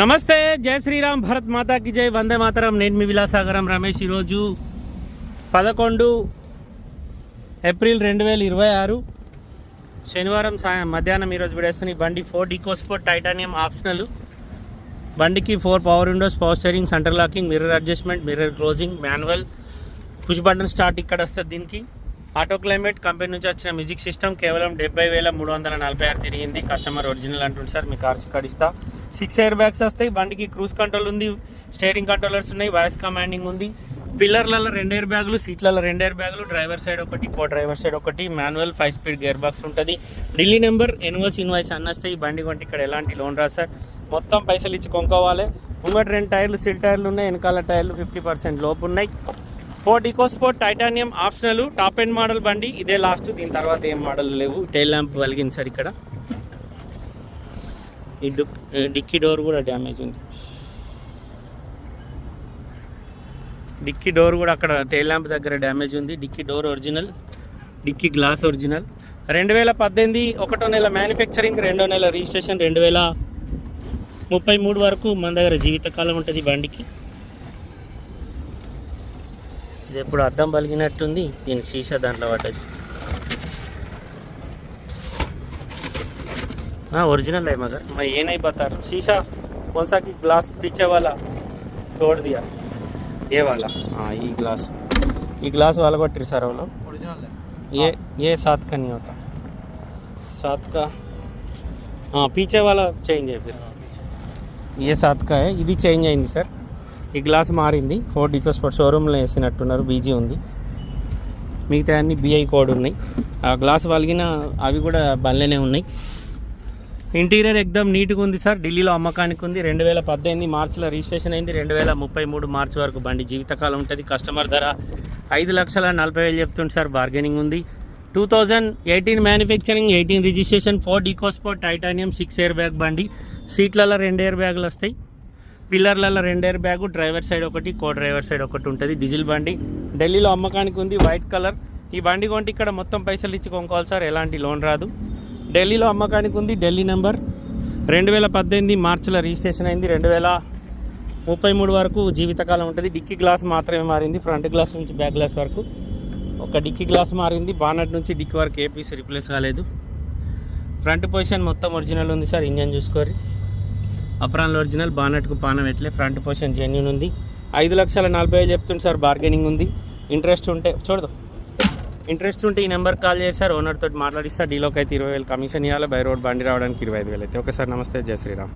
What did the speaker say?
నమస్తే, జై శ్రీరామ్, భరత్ మాతాకి జై, వందే మాతరం. నేను మీ విలాసాగరం రమేష్. ఈరోజు 11 ఏప్రిల్ 2026 శనివారం మధ్యాహ్నం ఈరోజు విడేస్తున్న ఈ బండి ఫోర్డ్ ఈకోస్పోర్ట్ టైటానియం ఆప్షనల్. బండికి 4 power Windows, power steering, centre locking, mirror adjustment, mirror closing, manual, push button start ఇక్కడ వస్తుంది. దీనికి ఆటో క్లైమేట్ కంపెనీ నుంచి వచ్చిన మ్యూజిక్ సిస్టమ్. కేవలం 70,346 తిరిగింది. కస్టమర్ ఒరిజినల్ అంటుంది సార్. మీకు ఆర్సీ కార్డ్ ఇస్తా. 6 ఎయిర్ బ్యాగ్స్ వస్తాయి. బండికి క్రూజ్ కంట్రోల్ ఉంది, స్టీరింగ్ కంట్రోలర్స్ ఉన్నాయి, వాయిస్ కమాండింగ్ ఉంది. పిల్లర్లలో 2 ఎయిర్ బ్యాగులు, సీట్లలో 2 ఎయిర్ బ్యాగులు, డ్రైవర్ సైడ్ ఒకటి, కో డ్రైవర్ సైడ్ ఒకటి, మాన్యువల్ 5 స్పీడ్ గేర్ బాక్స్ ఉంటుంది. ఢిల్లీ నెంబర్, ఎన్ఓసి ఇన్వాయిస్ అన్నీ వస్తాయి. ఈ బండి కొంటే ఇక్కడ ఎలాంటి లోన్ రాదు సార్. మొత్తం పైసలు ఇచ్చి కొనుక్కోవాలి. ముంగట 2 టైర్లు సిల్ టైర్లు ఉన్నాయి, వెనకాల టైర్లు 50% లోపు ఉన్నాయి. Ford EcoSport Titanium optional top end model బండి. ఇదే లాస్ట్, దీని తర్వాత ఏం మోడల్ లేవు. టైల్ ల్యాంప్ వెలిగింది సార్. ఇక్కడ ఈ డిక్కీ డోర్ కూడా డ్యామేజ్ ఉంది. డిక్కీ డోర్ కూడా అక్కడ టైల్ ల్యాంప్ దగ్గర డ్యామేజ్ ఉంది. Dicky door original, dicky glass original. 2018 1వ నెల మ్యానుఫ్యాక్చరింగ్, 2వ నెల రిజిస్ట్రేషన్. 2033 వరకు మన దగ్గర జీవితకాలం ఉంటుంది బండికి. ఇది ఎప్పుడు అద్దం పలిగినట్టుంది. దీని సీసా దాంట్లో పడ్డది. ओरिजिनल है मगर मैं ये नहीं बता रहा. शीशा कौन सा की ग्लास पीछे वाला तोड़ दिया, ये वाला. हाँ, ये ग्लास वाला को ट्रिसर वाला ओरिजिनल है. ये 7 का नहीं होता, 7 का. हाँ, पीछे वाला चेंज है. फिर ये 7 का है. ఇది చేంజ్ అయింది సార్. ఈ గ్లాస్ మారింది. ఫోర్డ్ ఈకోస్పోర్ట్ షోరూమ్లో వేసినట్టున్నారు. బీజీ ఉంది, మిగతా అన్ని బిఐ కోడ్ ఉన్నాయి. ఆ గ్లాస్ వలిగిన అవి కూడా బండ్లోనే ఉన్నాయి. ఇంటీరియర్ ఎక్దమ్ నీట్గా ఉంది సార్. ఢిల్లీలో అమ్మకానికి ఉంది. 2018 మార్చిలో రిజిస్ట్రేషన్ అయింది. 2033 మార్చి వరకు బండి జీవితకాలం ఉంటుంది. కస్టమర్ ధర 5,40,000 చెప్తుంది సార్. బార్గెనింగ్ ఉంది. 2018 manufacturing, 18 registration. Ford EcoSport titanium 6 air bag బండి. సీట్లలో 2 ఎయిర్ బ్యాగులు వస్తాయి. పిల్లర్లలో 2 ఎయిర్ బ్యాగు, డ్రైవర్ సైడ్ ఒకటి, కో డ్రైవర్ సైడ్ ఒకటి ఉంటుంది. డీజిల్ బండి. ఢిల్లీలో అమ్మకానికి ఉంది. White colour. ఈ బండి కొంటే ఇక్కడ మొత్తం పైసలు ఇచ్చి కొనుక్కోవాలి సార్. ఎలాంటి లోన్ రాదు. ఢిల్లీలో అమ్మకానికి ఉంది. ఢిల్లీ నెంబర్. 2018 మార్చిలో రిజిస్ట్రేషన్ అయింది. 2033 వరకు జీవితకాలం ఉంటుంది. డిక్కీ గ్లాస్ మాత్రమే మారింది. ఫ్రంట్ గ్లాస్ నుంచి బ్యాక్ గ్లాస్ వరకు ఒక డిక్కీ గ్లాస్ మారింది. బానట్ నుంచి డిక్కీ వరకు ఏ పీస్ రిప్లేస్ కాలేదు. ఫ్రంట్ పొజిషన్ మొత్తం ఒరిజినల్ ఉంది సార్. ఇంజన్ చూసుకోరి. అప్రాన్లో ఒరిజినల్. బానట్కు పానం ఎట్లే. ఫ్రంట్ పొజిషన్ జెన్యూన్ ఉంది. 5,40,000 చెప్తుంది సార్. బార్గెనింగ్ ఉంది. ఇంట్రెస్ట్ ఉంటే ఈ నెంబర్ కాల్ చేసి సార్. ఓనర్ తోటి మాట్లాడిస్తా. డీలోకి అయితే 20,000 కమిషన్ ఇవ్వాలి. బై రోడ్ బండి రావడానికి 25,000 అయితే. ఓకే సార్, నమస్తే, జై శ్రీరామ్.